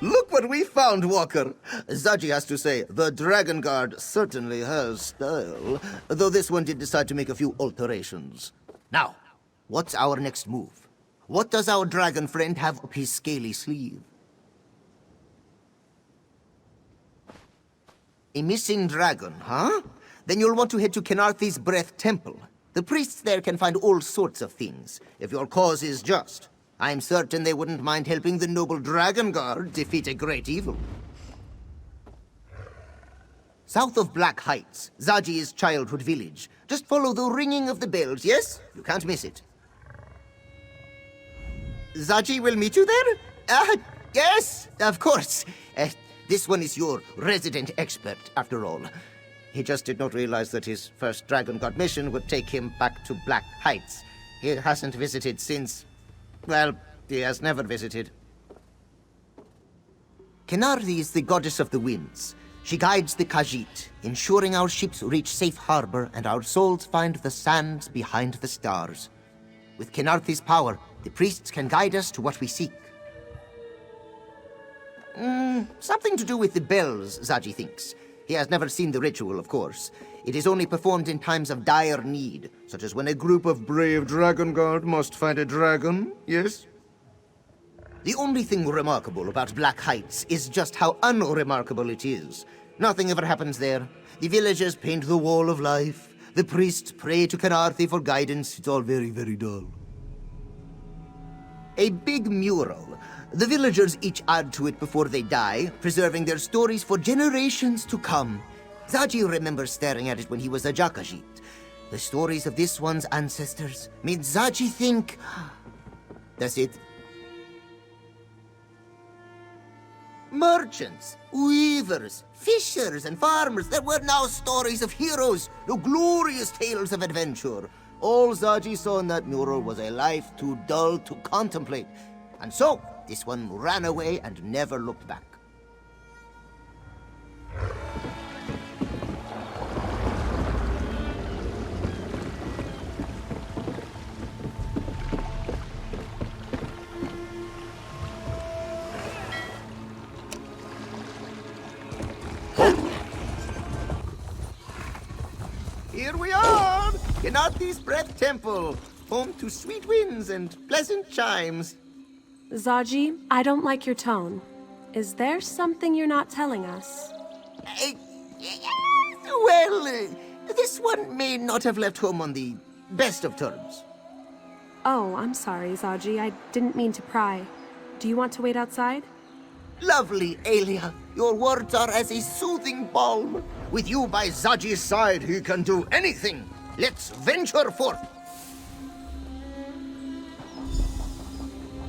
Look what we found, Walker! Zaji has to say, the Dragonguard certainly has style, though this one did decide to make a few alterations. Now, what's our next move? What does our dragon friend have up his scaly sleeve? A missing dragon, huh? Then you'll want to head to Kenarthi's Breath Temple. The priests there can find all sorts of things, if your cause is just. I'm certain they wouldn't mind helping the noble Dragonguard defeat a great evil. South of Black Heights, Zaji's childhood village. Just follow the ringing of the bells, yes? You can't miss it. Zaji will meet you there? Yes, of course. This one is your resident expert, after all. He just did not realize that his first Dragonguard mission would take him back to Black Heights. He hasn't visited since... well, he has never visited. Kenarthi is the goddess of the winds. She guides the Khajiit, ensuring our ships reach safe harbor and our souls find the sands behind the stars. With Kenarthi's power, the priests can guide us to what we seek. Something to do with the bells, Zaji thinks. He has never seen the ritual, of course. It is only performed in times of dire need, such as when a group of brave Dragonguard must find a dragon, yes? The only thing remarkable about Black Heights is just how unremarkable it is. Nothing ever happens there. The villagers paint the wall of life. The priests pray to Kenarthi for guidance. It's all very, very dull. A big mural. The villagers each add to it before they die, preserving their stories for generations to come. Zaji remembers staring at it when he was a Jakajit. The stories of this one's ancestors made Zaji think... That's it. Merchants, weavers, fishers, and farmers, there were now stories of heroes, no glorious tales of adventure. All Zaji saw in that mural was a life too dull to contemplate. And so, this one ran away and never looked back. Here we are! Kenarthi's Breath Temple, home to sweet winds and pleasant chimes. Zaji, I don't like your tone. Is there something you're not telling us? This one may not have left home on the best of terms. Oh, I'm sorry, Zaji. I didn't mean to pry. Do you want to wait outside? Lovely, Aelia. Your words are as a soothing balm. With you by Zaji's side, he can do anything. Let's venture forth.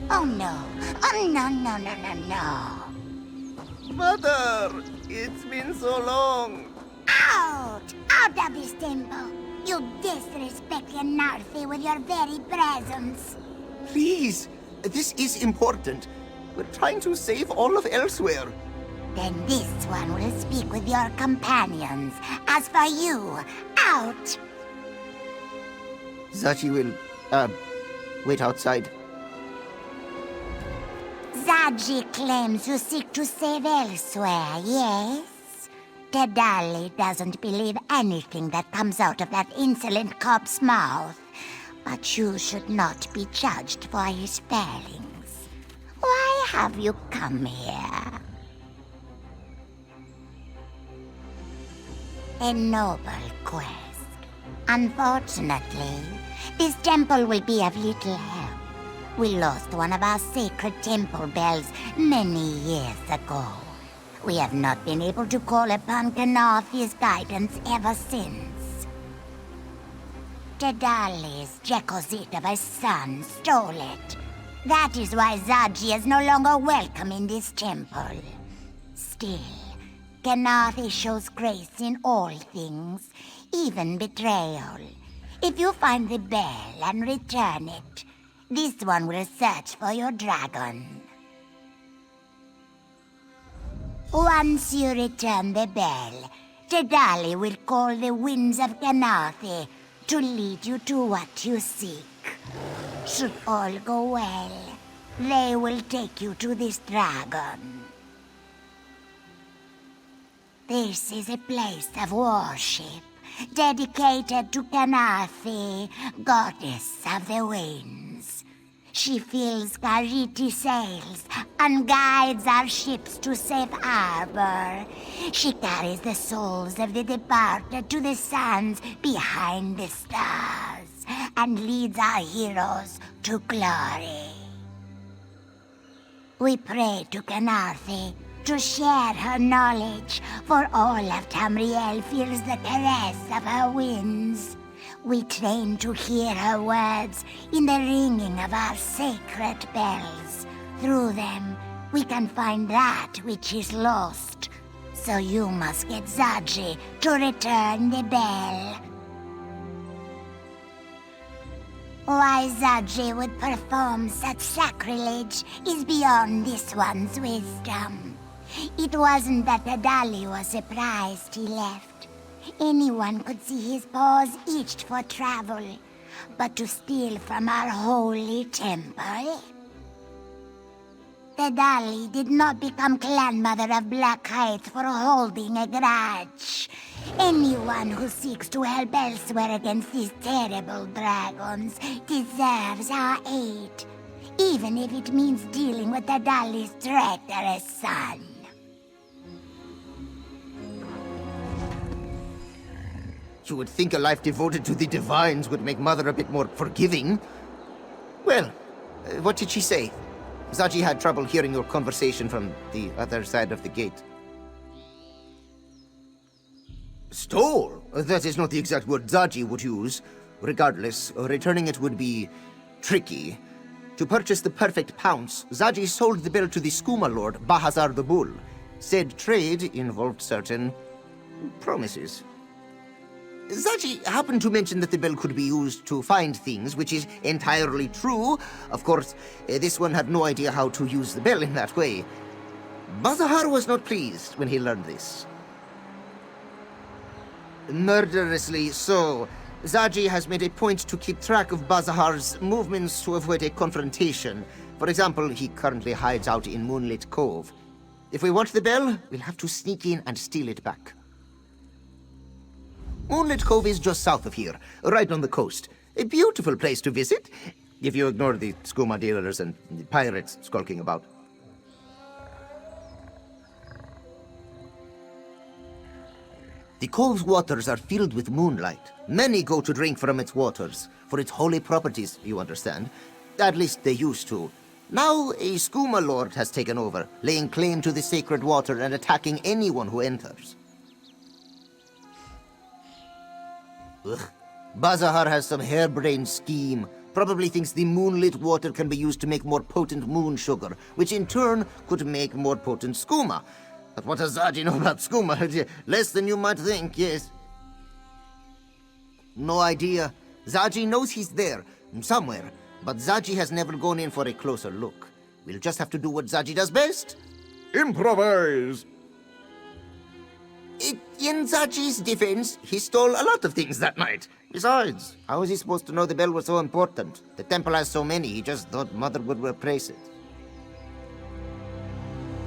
Oh no. Oh no, no, no, no, no. Mother, it's been so long. Out! Out of this temple! You disrespect Kenarthi with your very presence. Please, this is important. We're trying to save all of Elsewhere. Then this one will speak with your companions. As for you, out! Zaji will, wait outside. Zaji claims you seek to save Elsewhere, yes? Tedali doesn't believe anything that comes out of that insolent cop's mouth. But you should not be judged for his failings. Why have you come here? A noble quest. Unfortunately, this temple will be of little help. We lost one of our sacred temple bells many years ago. We have not been able to call upon Kenarthi's guidance ever since. Tedali's Jekozit of his son stole it. That is why Zaji is no longer welcome in this temple. Still, Kenarthi shows grace in all things, even betrayal. If you find the bell and return it, this one will search for your dragon. Once you return the bell, Tedali will call the winds of Kenarthi to lead you to what you seek. Should all go well, they will take you to this dragon. This is a place of worship, dedicated to Kanathi, goddess of the winds. She fills Gariti sails and guides our ships to safe harbor. She carries the souls of the departed to the sands behind the stars and leads our heroes to glory. We pray to Kanathi to share her knowledge, for all of Tamriel feels the caress of her winds. We train to hear her words in the ringing of our sacred bells. Through them, we can find that which is lost. So you must get Zaji to return the bell. Why Zaji would perform such sacrilege is beyond this one's wisdom. It wasn't that Adali was surprised he left. Anyone could see his paws itched for travel, but to steal from our holy temple? The Dali did not become clan mother of Black Heights for holding a grudge. Anyone who seeks to help elsewhere against these terrible dragons deserves our aid, even if it means dealing with the Dali's traitorous son. You would think a life devoted to the divines would make Mother a bit more forgiving. Well, what did she say? Zaji had trouble hearing your conversation from the other side of the gate. Stole? That is not the exact word Zaji would use. Regardless, returning it would be tricky. To purchase the perfect pounce, Zaji sold the bill to the Skooma Lord, Bahazar the Bull. Said trade involved certain promises. Zaji happened to mention that the bell could be used to find things, which is entirely true. Of course, this one had no idea how to use the bell in that way. Bazahar was not pleased when he learned this. Murderously so. Zaji has made a point to keep track of Bazahar's movements to avoid a confrontation. For example, he currently hides out in Moonlit Cove. If we want the bell, we'll have to sneak in and steal it back. Moonlit Cove is just south of here, right on the coast. A beautiful place to visit, if you ignore the skooma dealers and the pirates skulking about. The cove's waters are filled with moonlight. Many go to drink from its waters, for its holy properties, you understand. At least they used to. Now a skooma lord has taken over, laying claim to the sacred water and attacking anyone who enters. Ugh. Bazahar has some harebrained scheme. Probably thinks the moonlit water can be used to make more potent moon sugar, which in turn could make more potent skooma. But what does Zaji know about skooma? Less than you might think, yes. No idea. Zaji knows he's there, somewhere, but Zaji has never gone in for a closer look. We'll just have to do what Zaji does best. Improvise! In Zaji's defense, he stole a lot of things that night. Besides, how is he supposed to know the bell was so important? The temple has so many, he just thought Mother would replace it.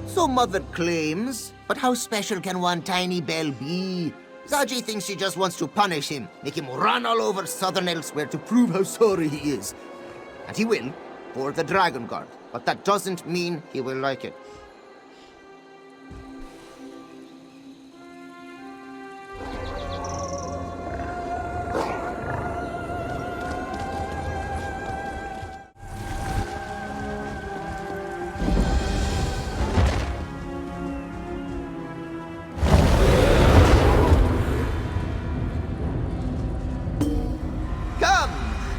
So Mother claims, but how special can one tiny bell be? Zaji thinks she just wants to punish him, make him run all over southern elsewhere to prove how sorry he is. And he will, for the Dragonguard, but that doesn't mean he will like it.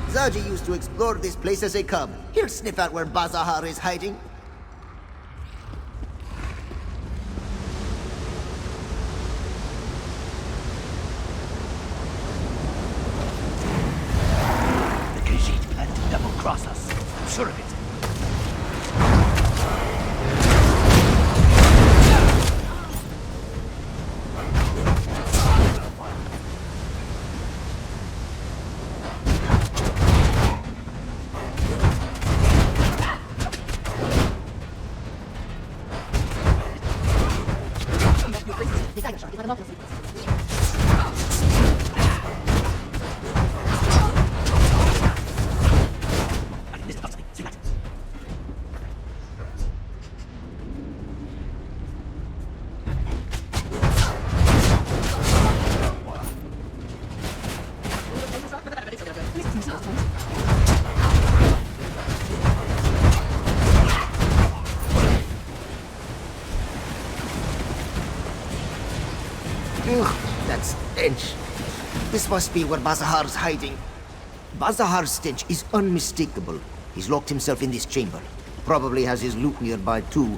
Zaji used to explore this place as a cub. He'll sniff out where Bazahar is hiding. The Khajiit plan to double-cross us. I'm sure of it. Ugh, that stench. This must be where Bazahar's hiding. Bazahar's stench is unmistakable. He's locked himself in this chamber. Probably has his loot nearby too.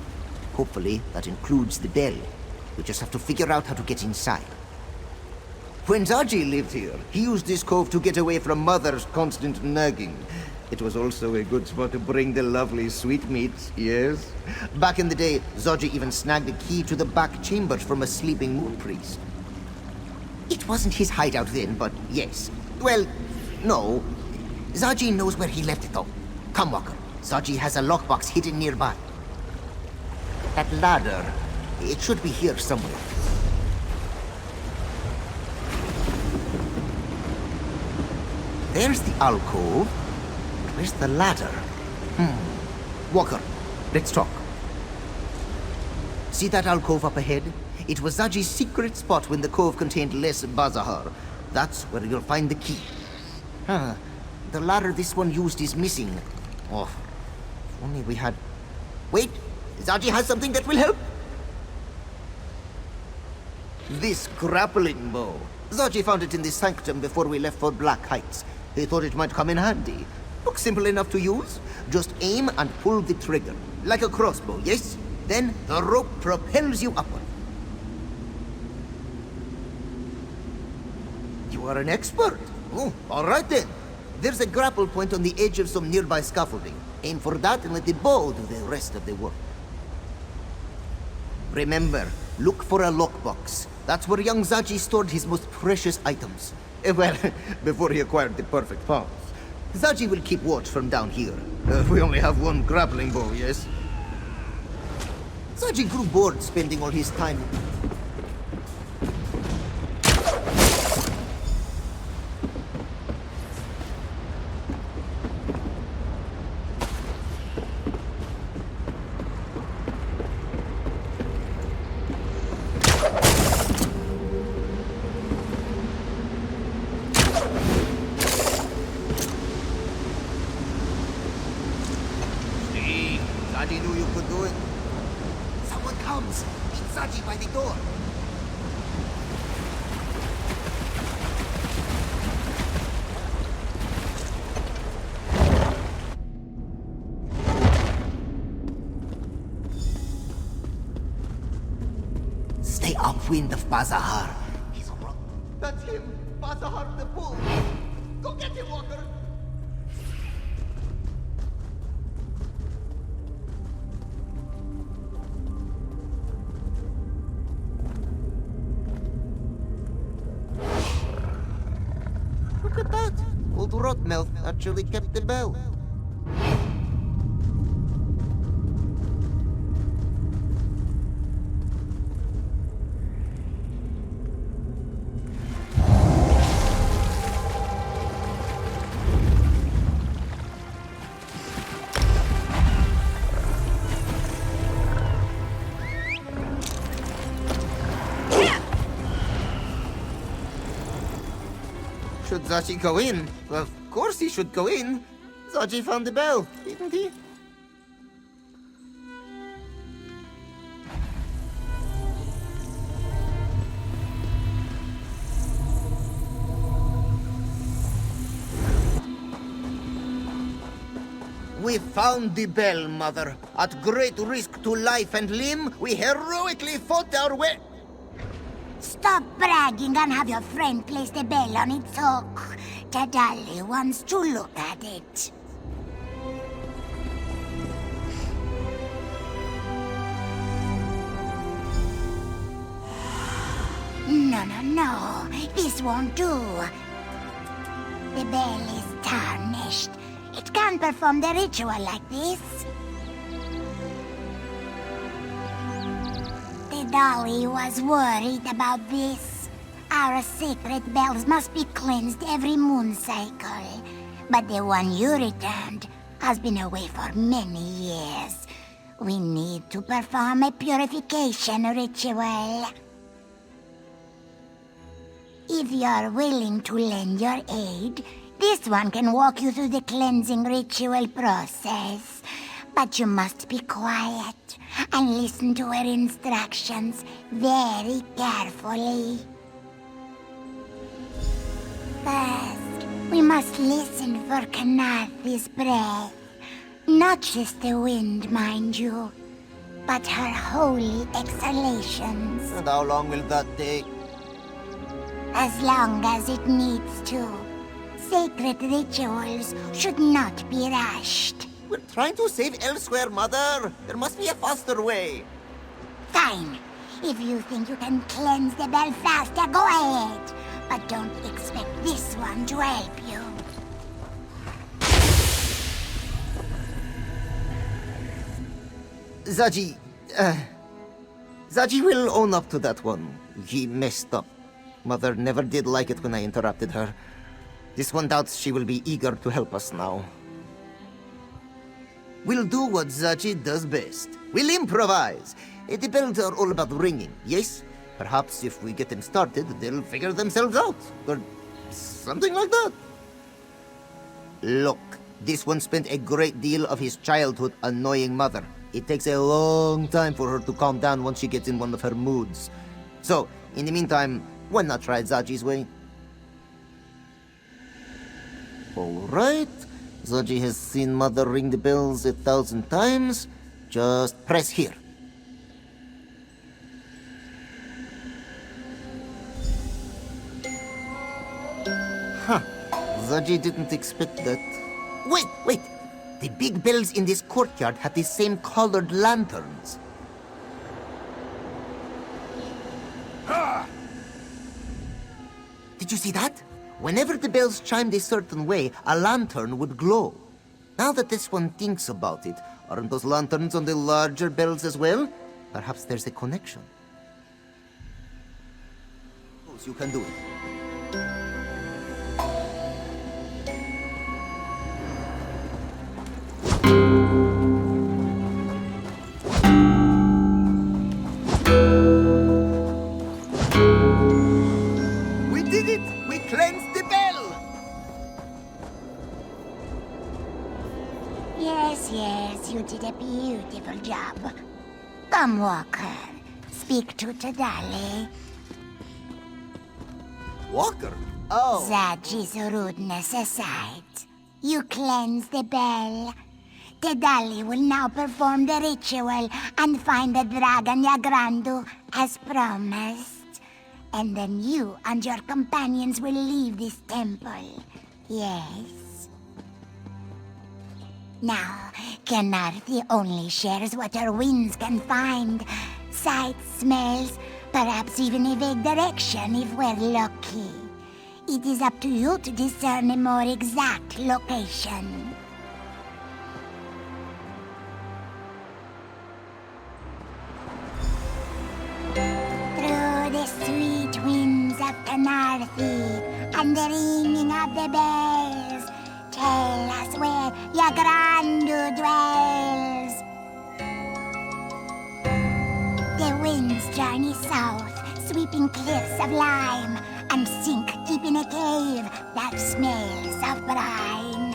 Hopefully, that includes the bell. We just have to figure out how to get inside. When Zaji lived here, he used this cove to get away from Mother's constant nagging. It was also a good spot to bring the lovely sweetmeats, yes? Back in the day, Zaji even snagged a key to the back chambers from a sleeping moon priest. It wasn't his hideout then, but yes. Well, no. Zaji knows where he left it though. Come, Walker. Zaji has a lockbox hidden nearby. That ladder, it should be here somewhere. There's the alcove. Where's the ladder? Walker, let's talk. See that alcove up ahead? It was Zaji's secret spot when the cove contained less Bazahar. That's where you'll find the key. The ladder this one used is missing. Oh, if only we had... Wait! Zaji has something that will help! This grappling bow. Zaji found it in the sanctum before we left for Black Heights. He thought it might come in handy. Looks simple enough to use. Just aim and pull the trigger. Like a crossbow, yes? Then the rope propels you upward. You are an expert. Oh, all right then. There's a grapple point on the edge of some nearby scaffolding. Aim for that and let the bow do the rest of the work. Remember, look for a lockbox. That's where young Zaji stored his most precious items. Well, before he acquired the perfect path. Zaji will keep watch from down here. We only have one grappling bow, yes? Zaji grew bored spending all his time... Zaji knew you could do it. Someone comes. It's Zaji by the door. Stay upwind of Bazahar. He's wrong. That's him. Bazahar the bull. Go get him, Walker. Look at that! Old Rotmouth actually kept the bell. Should Zaji go in? Well, of course he should go in. Zaji found the bell, didn't he? We found the bell, Mother. At great risk to life and limb, we heroically fought our way... Stop bragging and have your friend place the bell on its hook. Tadali wants to look at it. No. This won't do. The bell is tarnished. It can't perform the ritual like this. The dolly was worried about this. Our sacred bells must be cleansed every moon cycle. But the one you returned has been away for many years. We need to perform a purification ritual. If you're willing to lend your aid, This one can walk you through the cleansing ritual process. But you must be quiet and listen to her instructions very carefully. First, we must listen for Kanathi's breath. Not just the wind, mind you, but her holy exhalations. And how long will that take? As long as it needs to. Sacred rituals should not be rushed. We're trying to save elsewhere, Mother. There must be a faster way. Fine. If you think you can cleanse the bell faster, go ahead. But don't expect this one to help you. Zaji will own up to that one. He messed up. Mother never did like it when I interrupted her. This one doubts she will be eager to help us now. We'll do what Zaji does best. We'll improvise. The bells are all about ringing, yes? Perhaps if we get them started, they'll figure themselves out. Or something like that. Look, this one spent a great deal of his childhood annoying Mother. It takes a long time for her to calm down once she gets in one of her moods. So, in the meantime, why not try Zaji's way? Alright. Zaji has seen Mother ring the bells 1,000 times. Just press here. Huh. Zaji didn't expect that. Wait! The big bells in this courtyard have the same colored lanterns. Did you see that? Whenever the bells chimed a certain way, a lantern would glow. Now that this one thinks about it, aren't those lanterns on the larger bells as well? Perhaps there's a connection. You can do it. We did it! We cleansed the bell! Yes, you did a beautiful job. Come, Walker. Speak to Tadali. Walker? Oh. Zaji's rudeness aside, you cleanse the bell. Tadali will now perform the ritual and find the dragon Yagrandu as promised. And then you and your companions will leave this temple. Yes? Now, Kenarthi only shares what her winds can find. Sights, smells, perhaps even a vague direction if we're lucky. It is up to you to discern a more exact location. Through the sweet winds of Kenarthi and the ringing of the bells, tell us where Yagrandu dwells. The winds journey south, sweeping cliffs of lime, and sink deep in a cave that smells of brine.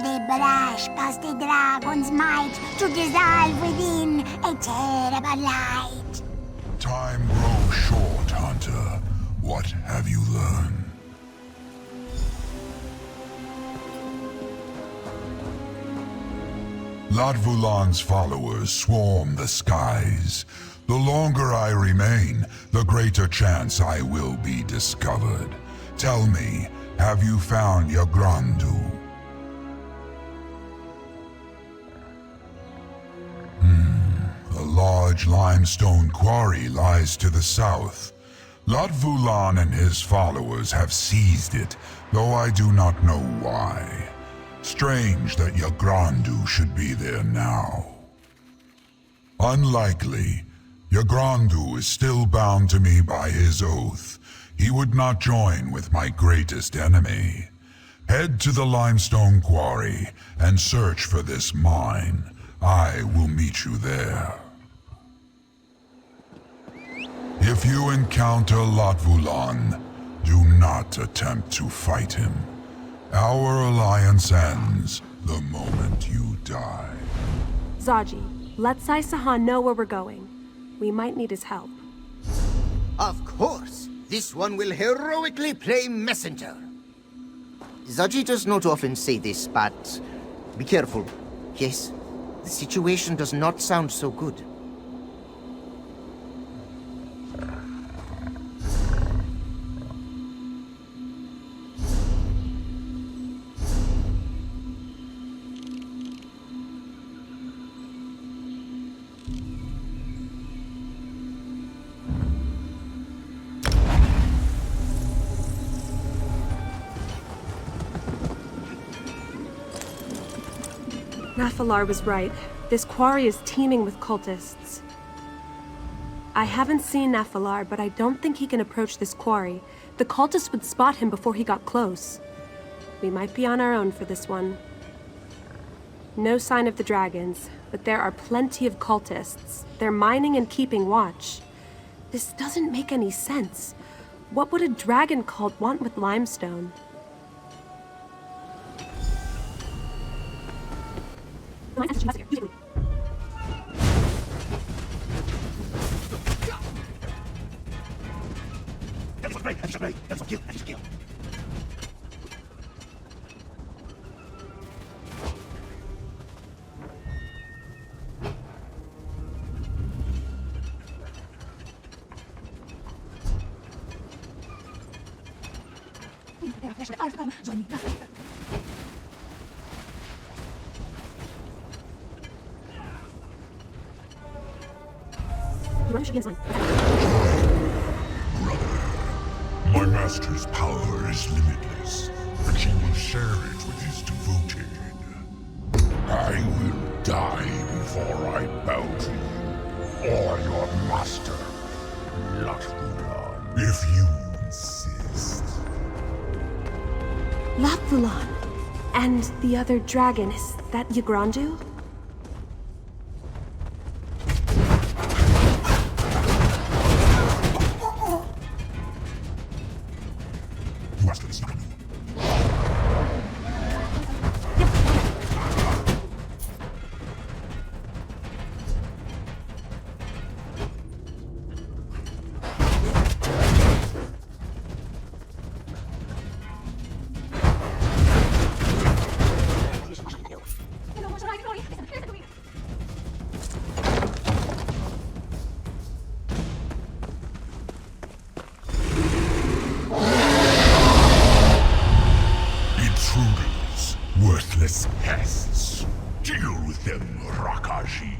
They brush past the dragon's might to dissolve within a terrible light. Time grows short, Hunter. What have you learned? Latvulan's followers swarm the skies. The longer I remain, the greater chance I will be discovered. Tell me, have you found Yagrandu? A large limestone quarry lies to the south. Latvulan and his followers have seized it, though I do not know why. Strange that Yagrandu should be there now. Unlikely. Yagrandu is still bound to me by his oath. He would not join with my greatest enemy. Head to the limestone quarry and search for this mine. I will meet you there. If you encounter Latvulan, do not attempt to fight him. Our alliance ends the moment you die. Zaji, let Sai Sahan know where we're going. We might need his help. Of course, this one will heroically play messenger. Zaji does not often say this, but be careful. Yes, the situation does not sound so good. Nathalar was right. This quarry is teeming with cultists. I haven't seen Nathalar, but I don't think he can approach this quarry. The cultists would spot him before he got close. We might be on our own for this one. No sign of the dragons, but there are plenty of cultists. They're mining and keeping watch. This doesn't make any sense. What would a dragon cult want with limestone? My master's power is limitless, and he will share it with his devoted. I will die before I bow to you, or your master, Latvulan, if you insist. Latvulan! And the other dragon, is that Yagrandu? Intruders, worthless pests. Deal with them, Rakaji.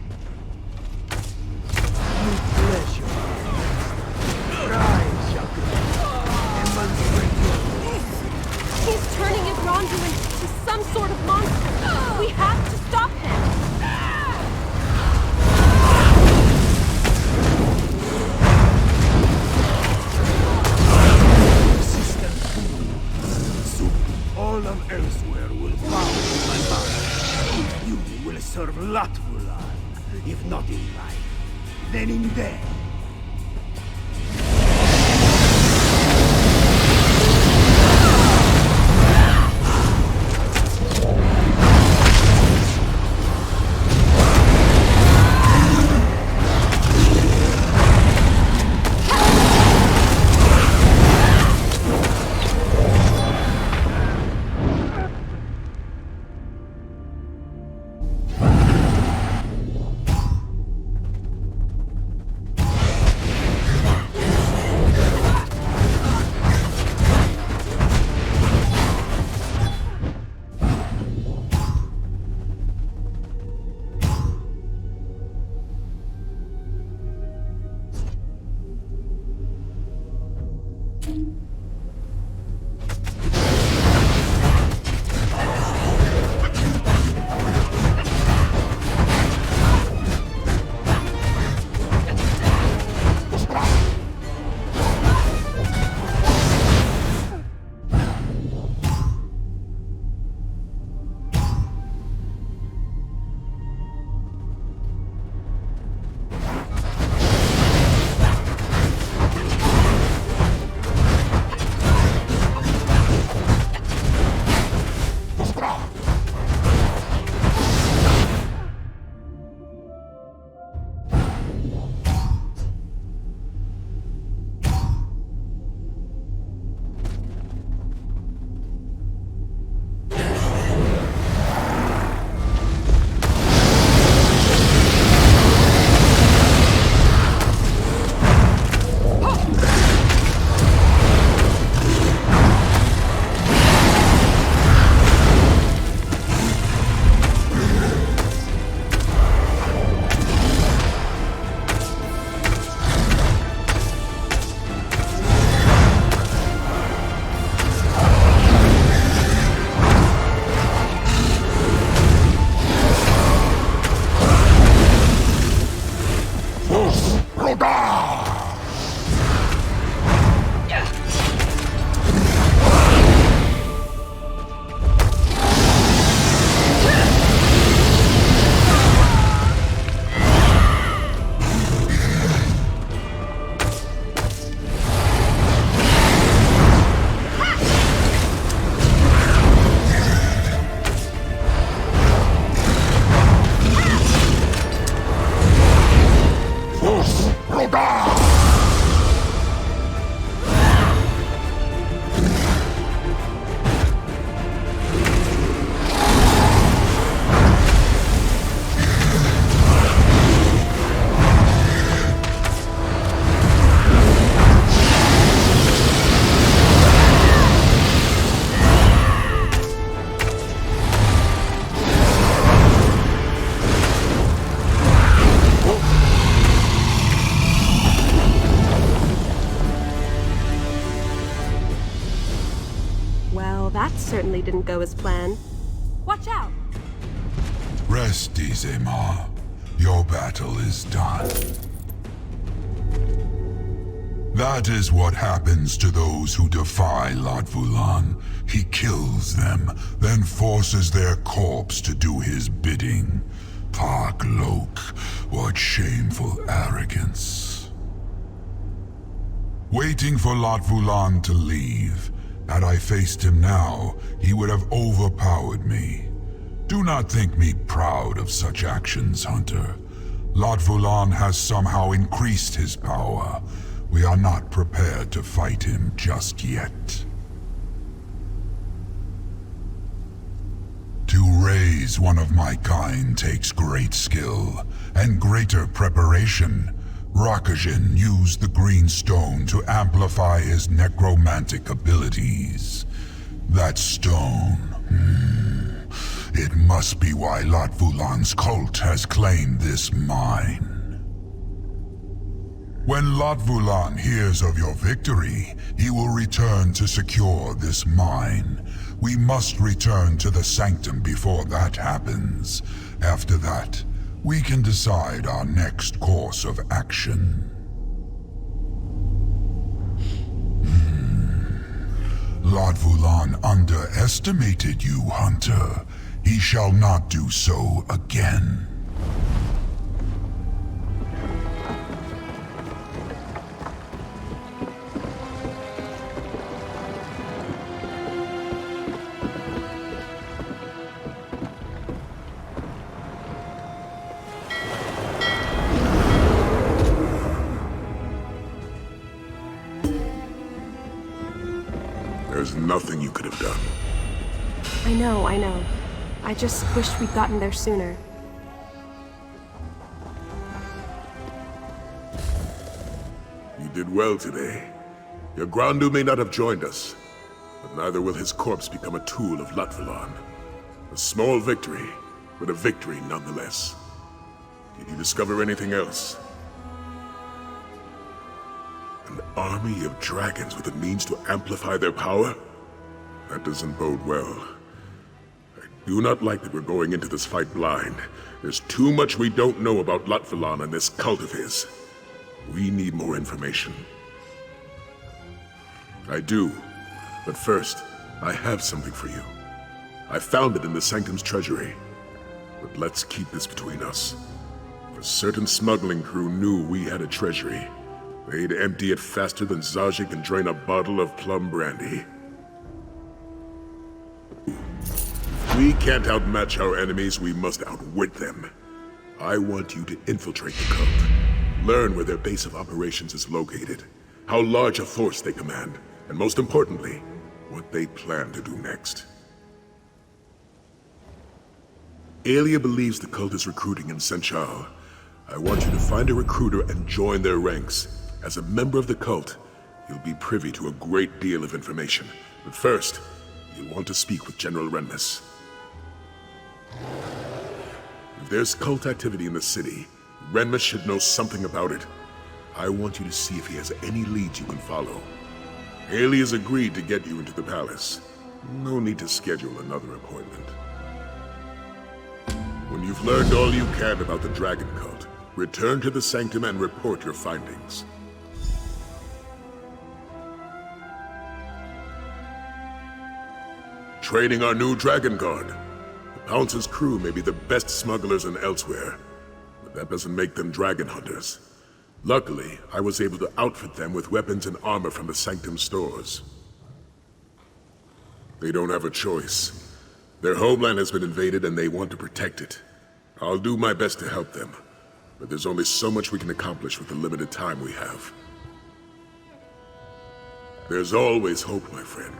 He's turning Yagrandu into some sort of monster! We have to stop him! All of elsewhere will bow to my mind. You will serve Latvulan, if not in life, then in death. that certainly didn't go as planned. Watch out! Rest easy, Ma. Your battle is done. That is what happens to those who defy Lord Vulan. He kills them, then forces their corpse to do his bidding. Park Lok, what shameful arrogance. Waiting for Lord Vulan to leave. Had I faced him now, he would have overpowered me. Do not think me proud of such actions, Hunter. Lord Vulan has somehow increased his power. We are not prepared to fight him just yet. To raise one of my kind takes great skill and greater preparation. Rakajin used the green stone to amplify his necromantic abilities. That stone... It must be why Lord Vulan's cult has claimed this mine. When Lord Vulan hears of your victory, he will return to secure this mine. We must return to the Sanctum before that happens. After that, we can decide our next course of action. Lord Vulan underestimated you, Hunter. He shall not do so again. There's nothing you could have done. I know. I just wished we'd gotten there sooner. You did well today. Your Grandu may not have joined us, but neither will his corpse become a tool of Latvalan. A small victory, but a victory nonetheless. Did you discover anything else? An army of dragons with the means to amplify their power? That doesn't bode well. I do not like that we're going into this fight blind. There's too much we don't know about Latvalan and this cult of his. We need more information. I do. But first, I have something for you. I found it in the Sanctum's treasury. But let's keep this between us. If a certain smuggling crew knew we had a treasury, they'd empty it faster than Zaji can drain a bottle of plum brandy. If we can't outmatch our enemies, we must outwit them. I want you to infiltrate the cult. Learn where their base of operations is located, how large a force they command, and most importantly, what they plan to do next. Aelia believes the cult is recruiting in Senchal. I want you to find a recruiter and join their ranks. As a member of the cult, you'll be privy to a great deal of information. But first, you'll want to speak with General Renmus. If there's cult activity in the city, Renmus should know something about it. I want you to see if he has any leads you can follow. Aelia has agreed to get you into the palace. No need to schedule another appointment. When you've learned all you can about the Dragon Cult, return to the Sanctum and report your findings. Training our new Dragonguard. The Pounce's crew may be the best smugglers in elsewhere, but that doesn't make them dragon hunters. Luckily, I was able to outfit them with weapons and armor from the Sanctum stores. They don't have a choice. Their homeland has been invaded and they want to protect it. I'll do my best to help them, but there's only so much we can accomplish with the limited time we have. There's always hope, my friend.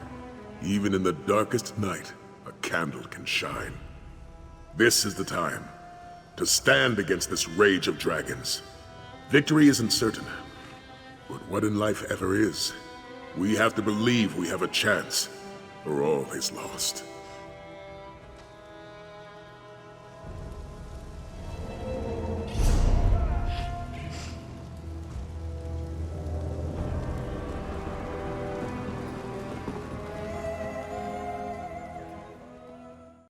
Even in the darkest night, a candle can shine. This is the time to stand against this rage of dragons. Victory isn't certain, but what in life ever is? We have to believe we have a chance, or all is lost.